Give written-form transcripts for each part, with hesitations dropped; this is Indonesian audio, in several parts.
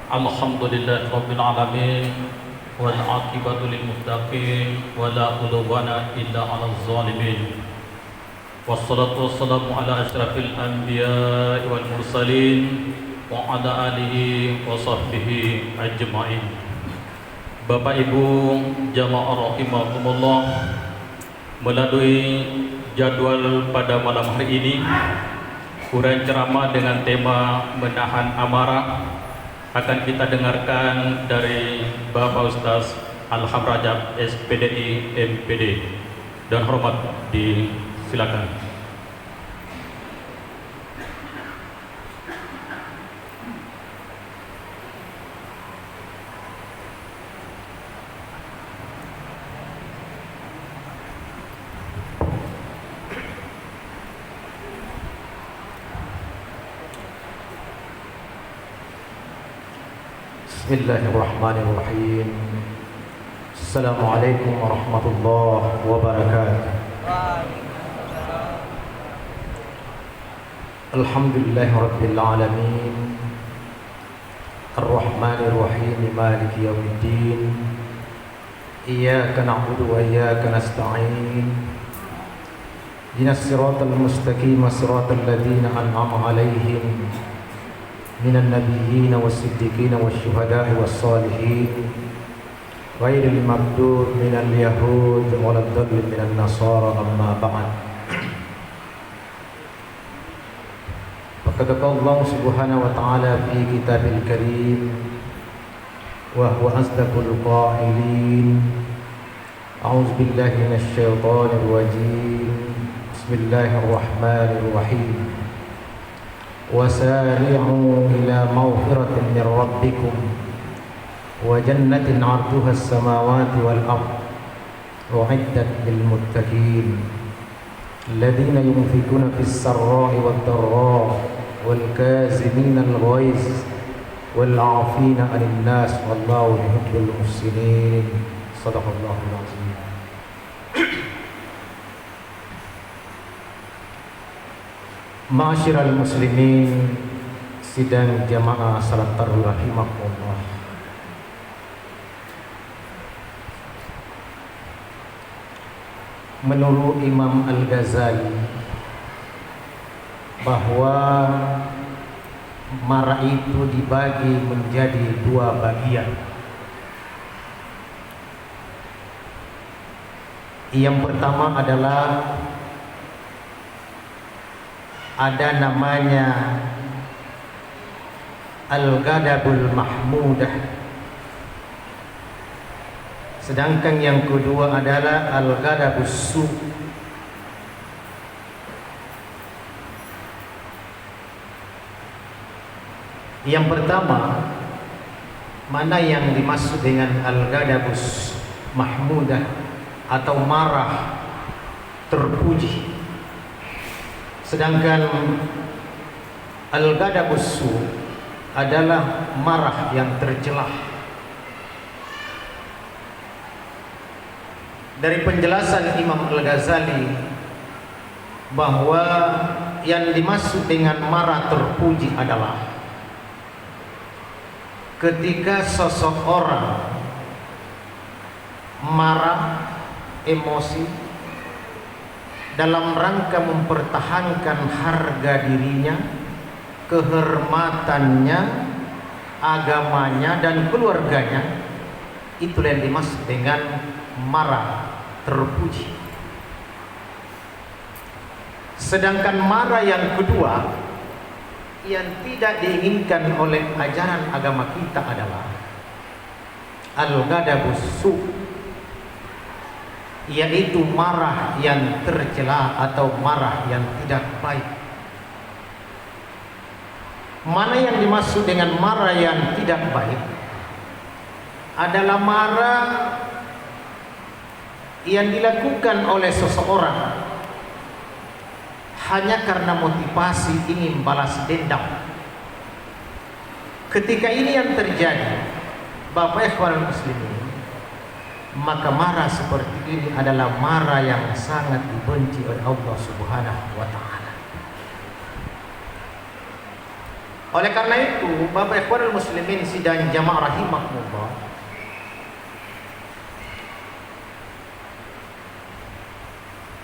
Alhamdulillah Rabbil Alamin wal aqibatu lil muttaqin wala udwana illa 'alal zalimin. Wassalatu wassalamu ala asyrafil anbiya'i wal mursalin wa ala alihi wa sahbihi ajma'in. Bapak Ibu jamaah rahimakumullah, melalui jadwal pada malam hari ini uraian ceramah dengan tema menahan amarah akan kita dengarkan dari Bapak Ustaz Alham Rajab SPDI MPD. Dan hormat disilakan. Bismillahirrahmanirrahim. Assalamualaikum warahmatullahi wabarakatuh. Alhamdulillahirabbil alamin. Arrahmanirrahim, maliki yaumiddin. Iyyaka na'budu wa iyyaka nasta'in. Ihdinas siratal mustaqim, siratal ladzina an'amta 'alaihim minan nabiyyin was-siddiqin wasyuhada'i was-shalihin ghairil maghdubi minal yahud waladdallin minan nasara amma ba'd. Faqad qala Allah subhanahu wa ta'ala fi kitabil karim wa huwa asdaqul qailin. A'udzu billahi minasy syaithanir rajim. Bismillahirrahmanirrahim. وسارعوا إلى مغفرة من ربكم وجنة عرضها السماوات والأرض أعدت للمتقين الذين ينفقون في السراء والضراء والكاظمين الغيظ والعافين عن الناس والله يحب المحسنين. صدق الله العظيم. Ma'asyiral muslimin sidang jamaah salat tarawih rahimakumullah. Menurut Imam Al-Ghazali bahwa marah itu dibagi menjadi dua bagian. Yang pertama adalah ada namanya al-ghadabul mahmudah, sedangkan yang kedua adalah al-ghadabus su. Yang pertama, mana yang dimaksud dengan al-ghadabus mahmudah atau marah terpuji, sedangkan al-ghadabus su adalah marah yang tercelah. Dari penjelasan Imam Al-Ghazali bahwa yang dimaksud dengan marah terpuji adalah ketika seseorang marah, emosi dalam rangka mempertahankan harga dirinya, kehormatannya, agamanya dan keluarganya, itulah yang dimaksud dengan marah terpuji. Sedangkan marah yang kedua yang tidak diinginkan oleh ajaran agama kita adalah al-ghadabus su, yaitu marah yang tercela atau marah yang tidak baik. Mana yang dimaksud dengan marah yang tidak baik adalah marah yang dilakukan oleh seseorang hanya karena motivasi ingin balas dendam. Ketika ini yang terjadi, Bapak ikhwan muslimin, maka marah seperti ini adalah marah yang sangat dibenci oleh Allah Subhanahu wa ta'ala. Oleh karena itu, Bapak Ikhwanul Muslimin sidang jamaah rahimakumullah,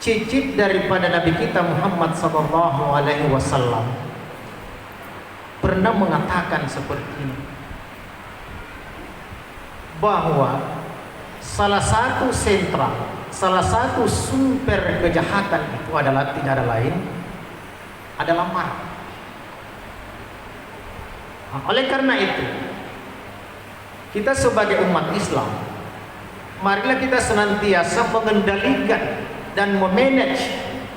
cicit daripada Nabi kita Muhammad sallallahu alaihi wasallam pernah mengatakan seperti ini, bahwa salah satu sentra, salah satu sumber kejahatan itu adalah tidak ada lain adalah marah. Oleh karena itu, kita sebagai umat Islam, marilah kita senantiasa mengendalikan dan memanage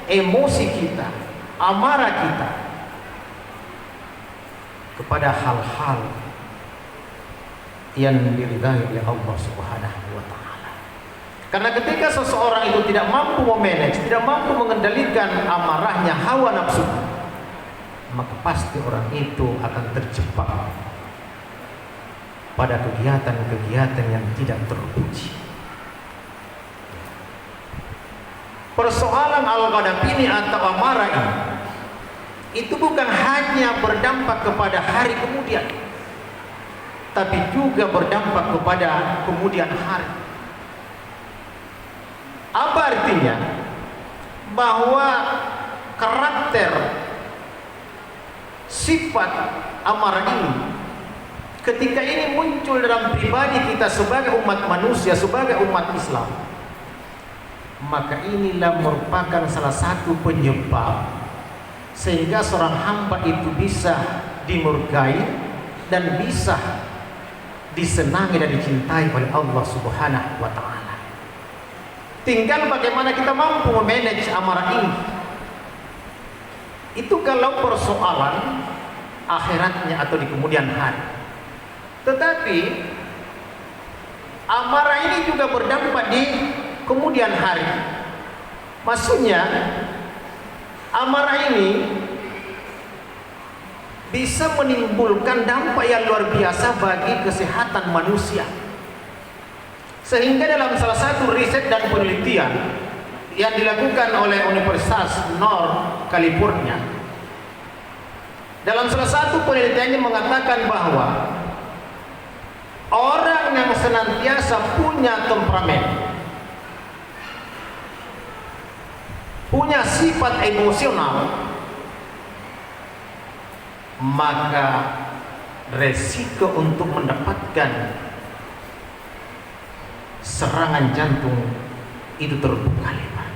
emosi kita, amarah kita kepada hal-hal yang diridhai oleh Allah Subhanahu wa taala. Karena ketika seseorang itu tidak mampu memanage, tidak mampu mengendalikan amarahnya, hawa nafsu, maka pasti orang itu akan terjebak pada kegiatan-kegiatan yang tidak terpuji. Persoalan al-ghadab ini atau amarah ini itu bukan hanya berdampak kepada hari kemudian, tapi juga berdampak kepada kemudian hari. Apa artinya? Bahwa karakter sifat amarah ini ketika ini muncul dalam pribadi kita sebagai umat manusia, sebagai umat Islam, maka inilah merupakan salah satu penyebab sehingga seorang hamba itu bisa dimurkai dan bisa disenangi dan dicintai oleh Allah Subhanahu wa taala. Tinggal bagaimana kita mampu memanage amarah ini. Itu kalau persoalan akhiratnya atau di kemudian hari. Tetapi amarah ini juga berdampak di kemudian hari. Maksudnya amarah ini bisa menimbulkan dampak yang luar biasa bagi kesehatan manusia. Sehingga dalam salah satu riset dan penelitian yang dilakukan oleh Universitas North California, dalam salah satu penelitiannya mengatakan bahwa orang yang senantiasa punya temperamen, punya sifat emosional, maka resiko untuk mendapatkan serangan jantung itu terbuka lebar.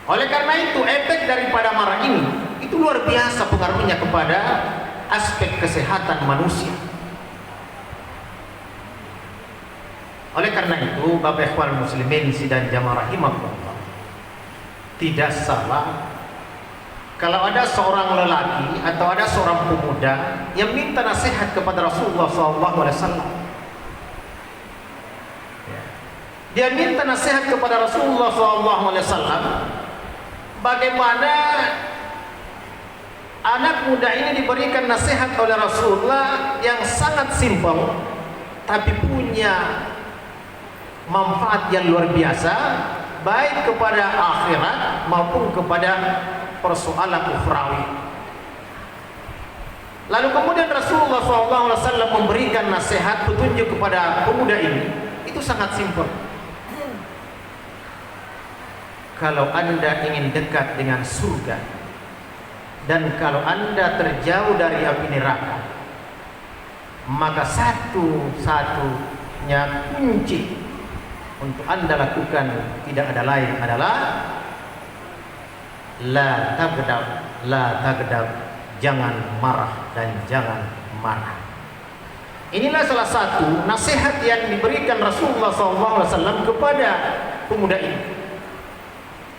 Oleh karena itu, efek daripada marah ini itu luar biasa pengaruhnya kepada aspek kesehatan manusia. Oleh karena itu, Bapak Ikhwan Muslimin sidang jamaah rahimakumullah, tidak salah kalau ada seorang lelaki atau ada seorang pemuda yang minta nasihat kepada Rasulullah SAW. Dia minta nasihat kepada Rasulullah SAW, bagaimana anak muda ini diberikan nasihat oleh Rasulullah yang sangat simpel, tapi punya manfaat yang luar biasa, baik kepada akhirat maupun kepada persoalan ukhrawi. Lalu kemudian Rasulullah SAW memberikan nasihat, petunjuk kepada pemuda ini. Itu sangat simpel. Kalau Anda ingin dekat dengan surga dan kalau Anda terjauh dari api neraka, maka satu-satunya kunci untuk Anda lakukan tidak ada lain adalah la taghdab, jangan marah dan jangan marah. Inilah salah satu nasihat yang diberikan Rasulullah SAW kepada pemuda ini,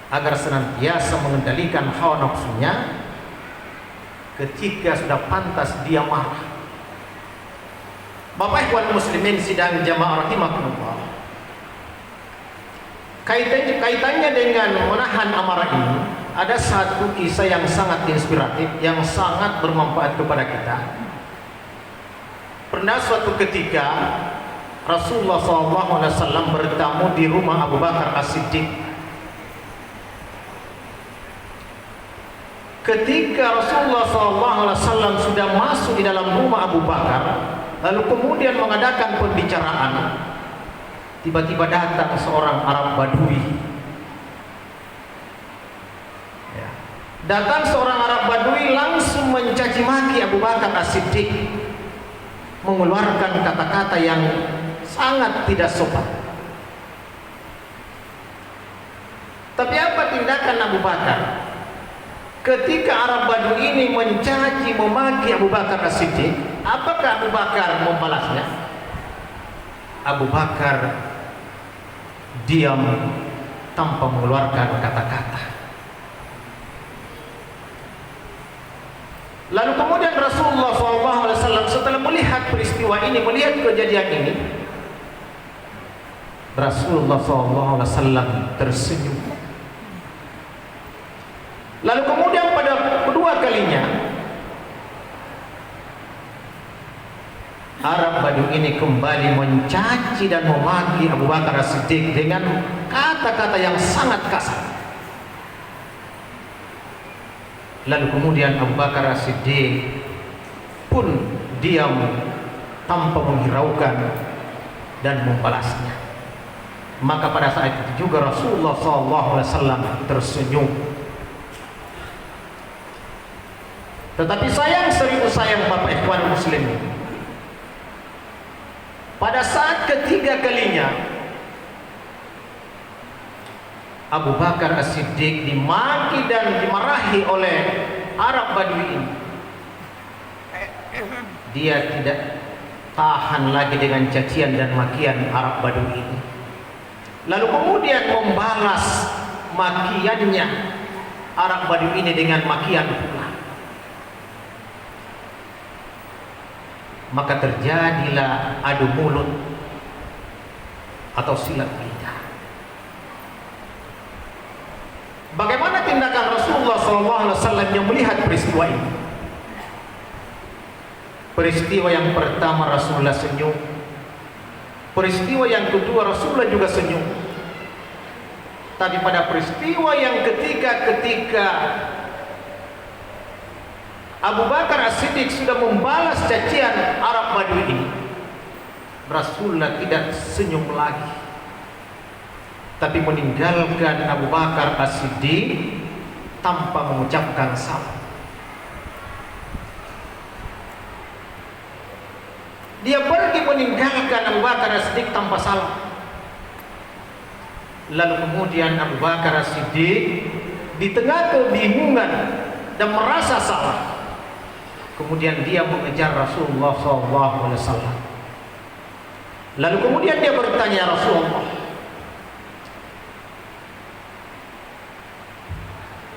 agar senantiasa mengendalikan hawa nafsunya ketika sudah pantas dia marah. Bapak Ikhwan Muslimin sidang jamaah rahimakumullah, kaitannya dengan menahan amarah ini ada satu kisah yang sangat inspiratif, yang sangat bermanfaat kepada kita. Pernah suatu ketika Rasulullah SAW bertamu di rumah Abu Bakar As-Siddiq. Ketika Rasulullah SAW sedang masuk di dalam rumah Abu Bakar, lalu kemudian mengadakan pembicaraan, tiba-tiba datang seorang Arab Badui. Ya. Datang seorang Arab Badui langsung mencaci maki Abu Bakar As-Siddiq, mengeluarkan kata-kata yang sangat tidak sopan. Tapi apa tindakan Abu Bakar? Ketika Arab Badui ini mencaci memaki Abu Bakar As-Siddiq, apakah Abu Bakar membalasnya? Abu Bakar diam tanpa mengeluarkan kata-kata. Lalu kemudian Rasulullah SAW setelah melihat peristiwa ini, melihat kejadian ini, Rasulullah SAW tersenyum. Lalu kemudian pada kedua kalinya Arab Badui ini kembali mencaci dan memaki Abu Bakar As-Siddiq dengan kata-kata yang sangat kasar. Lalu kemudian Abu Bakar As-Siddiq pun diam tanpa menghiraukan dan membalasnya. Maka pada saat itu juga Rasulullah SAW tersenyum. Tetapi sayang, seribu sayang Bapak Ikhwan Muslimin, pada saat ketiga kalinya Abu Bakar As-Siddiq dimaki dan dimarahi oleh Arab Badui ini, dia tidak tahan lagi dengan cacian dan makian Arab Badui ini. Lalu kemudian membalas makiannya Arab Badui ini dengan makian pula. Maka terjadilah adu mulut atau silat lidah. Bagaimana tindakan Rasulullah SAW yang melihat peristiwa ini? Peristiwa yang pertama Rasulullah senyum. Peristiwa yang kedua Rasulullah juga senyum. Tapi pada peristiwa yang ketika Abu Bakar As-Siddiq sudah membalas cacian Arab Badui ini, Rasulullah tidak senyum lagi, tapi meninggalkan Abu Bakar As-Siddiq tanpa mengucapkan salam. Dia pergi meninggalkan Abu Bakar As-Siddiq tanpa salam. Lalu kemudian Abu Bakar As-Siddiq di tengah kebingungan dan merasa salah, kemudian dia mengejar Rasulullah SAW. Lalu kemudian dia bertanya, Rasulullah,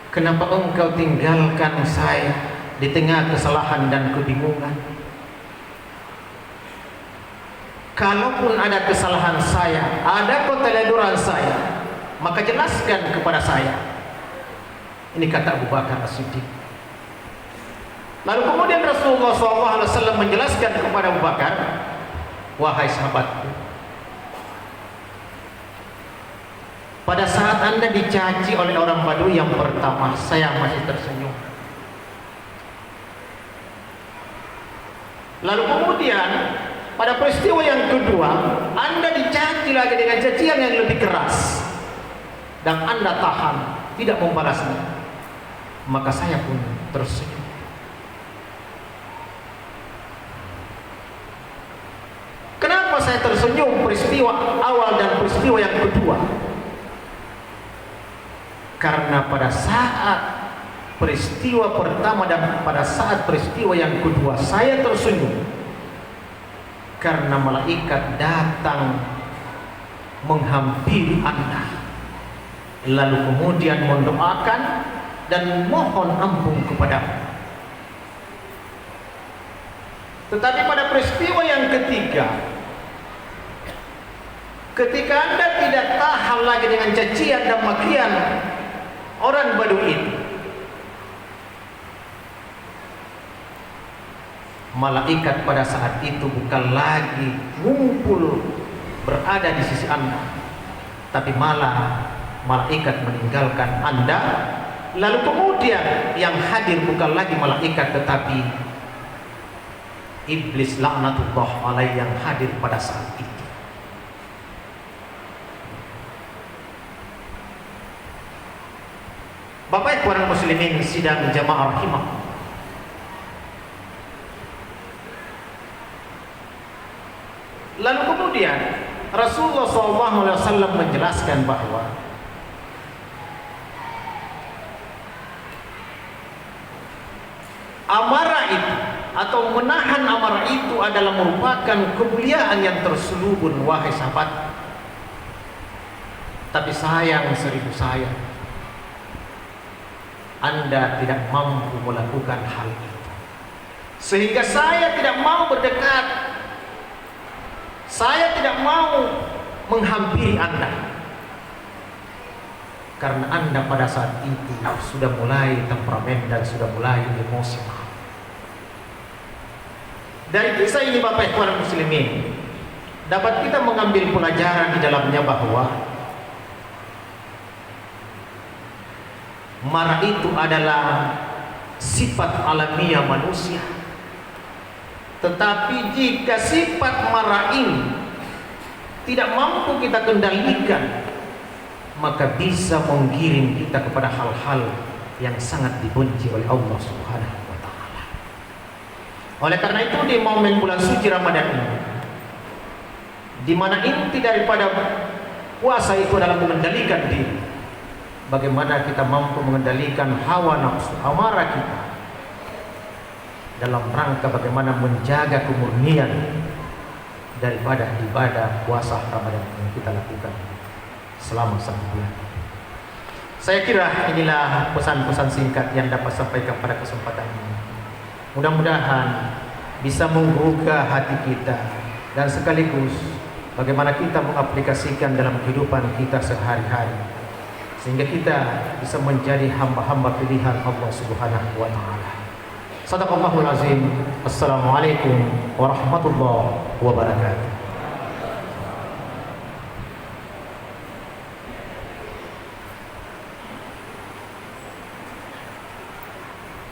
kenapa engkau tinggalkan saya di tengah kesalahan dan kebingungan? Kalaupun ada kesalahan saya, ada keteledoran saya, maka jelaskan kepada saya. Ini kata Abu Bakar As-Siddiq. Lalu kemudian Rasulullah SAW menjelaskan kepada Abu Bakar, wahai sahabatku, pada saat Anda dicaci oleh orang Badui yang pertama, saya masih tersenyum. Lalu kemudian pada peristiwa yang kedua, Anda dicaci lagi dengan cacian yang lebih keras, dan Anda tahan, tidak membalasnya. Maka saya pun tersenyum. Kenapa saya tersenyum peristiwa awal dan peristiwa yang kedua? Karena pada saat peristiwa pertama dan pada saat peristiwa yang kedua saya tersenyum karena malaikat datang menghampiri Anda, lalu kemudian mendoakan dan mohon ampun kepada. Tetapi pada peristiwa yang ketiga, ketika Anda tidak tahan lagi dengan cacian dan makian orang Badui, malaikat pada saat itu bukan lagi ngumpul berada di sisi Anda, tapi malah malaikat meninggalkan Anda. Lalu kemudian yang hadir bukan lagi malaikat, tetapi iblis laknatullah alaih yang hadir pada saat itu. Bapak Ibu muslimin sidang jamaah rahimah, lalu kemudian Rasulullah SAW menjelaskan bahwa amarah itu atau menahan amarah itu adalah merupakan kemuliaan yang terselubung, wahai sahabat. Tapi sayang, seribu sayang, Anda tidak mampu melakukan hal itu, sehingga saya tidak mau berdekat, saya tidak mau menghampiri Anda, karena Anda pada saat itu sudah mulai temperamen dan sudah mulai emosional. Dari kisah ini Bapak Ibu muslimin, dapat kita mengambil pelajaran di dalamnya bahwa marah itu adalah sifat alamiah manusia. Tetapi jika sifat marah ini tidak mampu kita kendalikan, maka bisa menggiring kita kepada hal-hal yang sangat dibenci oleh Allah Subhanahu wa Ta'ala. Oleh karena itu, di momen bulan suci Ramadan ini, di mana inti daripada puasa itu adalah mengendalikan diri, bagaimana kita mampu mengendalikan hawa nafsu, amarah kita, dalam rangka bagaimana menjaga kemurnian daripada ibadah puasa Ramadan yang kita lakukan selama 1 bulan. Saya kira inilah pesan-pesan singkat yang dapat sampaikan pada kesempatan ini. Mudah-mudahan bisa membuka hati kita dan sekaligus bagaimana kita mengaplikasikan dalam kehidupan kita sehari-hari, sehingga kita bisa menjadi hamba-hamba pilihan Allah Subhanahu wa Ta'ala. Shadaqallahul azim. Assalamualaikum warahmatullahi wabarakatuh.